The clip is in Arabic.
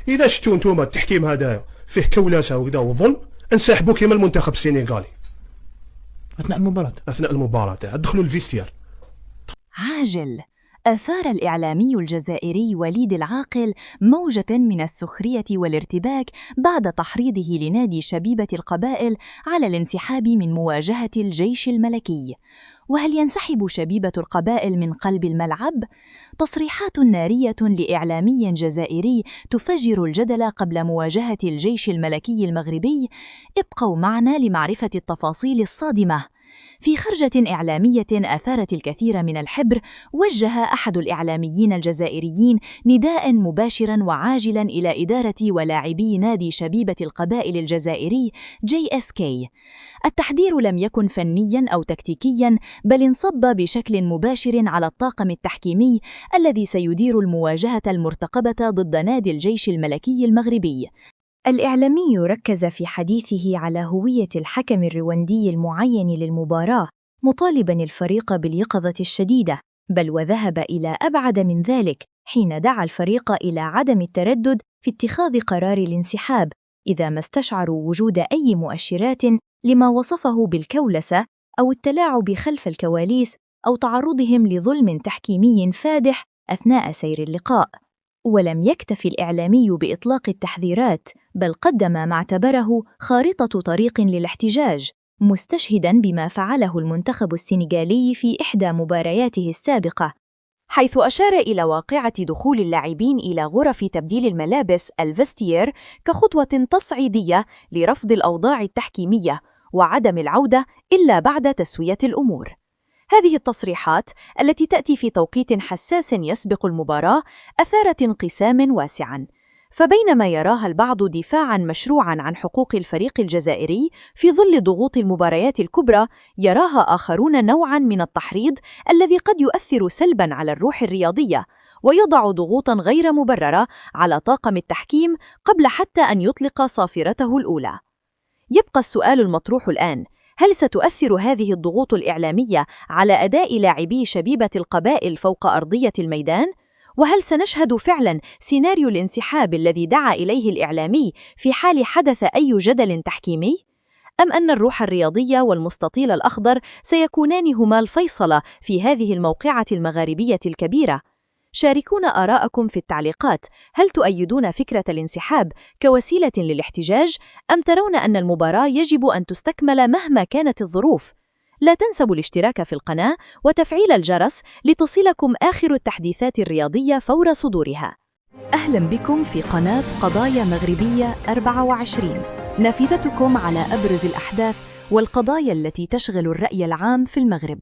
اذا شفتوا نتوما التحكيم هذا فيه كولاسه وكذا وظلم، انسحبوا كما المنتخب السنغالي اثناء المباراه دخلوا الفيستيار. عاجل. أثار الإعلامي الجزائري وليد العاقل موجة من السخرية والارتباك بعد تحريضه لنادي شبيبة القبائل على الانسحاب من مواجهة الجيش الملكي. وهل ينسحب شبيبة القبائل من قلب الملعب؟ تصريحات نارية لإعلامي جزائري تفجر الجدل قبل مواجهة الجيش الملكي المغربي. ابقوا معنا لمعرفة التفاصيل الصادمة. في خرجة إعلامية أثارت الكثير من الحبر، وجه أحد الإعلاميين الجزائريين نداء مباشرا وعاجلا إلى إدارة ولاعبي نادي شبيبة القبائل الجزائري JSK. التحذير لم يكن فنيا أو تكتيكيا، بل انصب بشكل مباشر على الطاقم التحكيمي الذي سيدير المواجهة المرتقبة ضد نادي الجيش الملكي المغربي. الإعلامي ركز في حديثه على هوية الحكم الرواندي المعين للمباراة، مطالباً الفريق باليقظة الشديدة، بل وذهب إلى أبعد من ذلك حين دعا الفريق إلى عدم التردد في اتخاذ قرار الانسحاب إذا ما استشعروا وجود أي مؤشرات لما وصفه بالكولسة أو التلاعب خلف الكواليس أو تعرضهم لظلم تحكيمي فادح أثناء سير اللقاء. ولم يكتفي الإعلامي بإطلاق التحذيرات، بل قدم ما اعتبره خارطة طريق للاحتجاج، مستشهداً بما فعله المنتخب السنغالي في إحدى مبارياته السابقة، حيث أشار إلى واقعة دخول اللاعبين إلى غرف تبديل الملابس الفيستير كخطوة تصعيدية لرفض الأوضاع التحكيمية وعدم العودة إلا بعد تسوية الأمور. هذه التصريحات التي تأتي في توقيت حساس يسبق المباراة أثارت انقساماً واسعاً، فبينما يراها البعض دفاعاً مشروعاً عن حقوق الفريق الجزائري في ظل ضغوط المباريات الكبرى، يراها آخرون نوعاً من التحريض الذي قد يؤثر سلباً على الروح الرياضية ويضع ضغوطاً غير مبررة على طاقم التحكيم قبل حتى أن يطلق صافرته الأولى. يبقى السؤال المطروح الآن: هل ستؤثر هذه الضغوط الإعلامية على أداء لاعبي شبيبة القبائل فوق أرضية الميدان؟ وهل سنشهد فعلاً سيناريو الانسحاب الذي دعا إليه الإعلامي في حال حدث أي جدل تحكيمي؟ أم أن الروح الرياضية والمستطيل الأخضر سيكونان هما الفيصل في هذه الموقعة المغاربية الكبيرة؟ شاركونا آراءكم في التعليقات. هل تؤيدون فكرة الانسحاب كوسيلة للاحتجاج، أم ترون أن المباراة يجب أن تستكمل مهما كانت الظروف؟ لا تنسوا الاشتراك في القناة وتفعيل الجرس لتصلكم آخر التحديثات الرياضية فور صدورها. أهلا بكم في قناة قضايا مغربية 24، نافذتكم على أبرز الأحداث والقضايا التي تشغل الرأي العام في المغرب.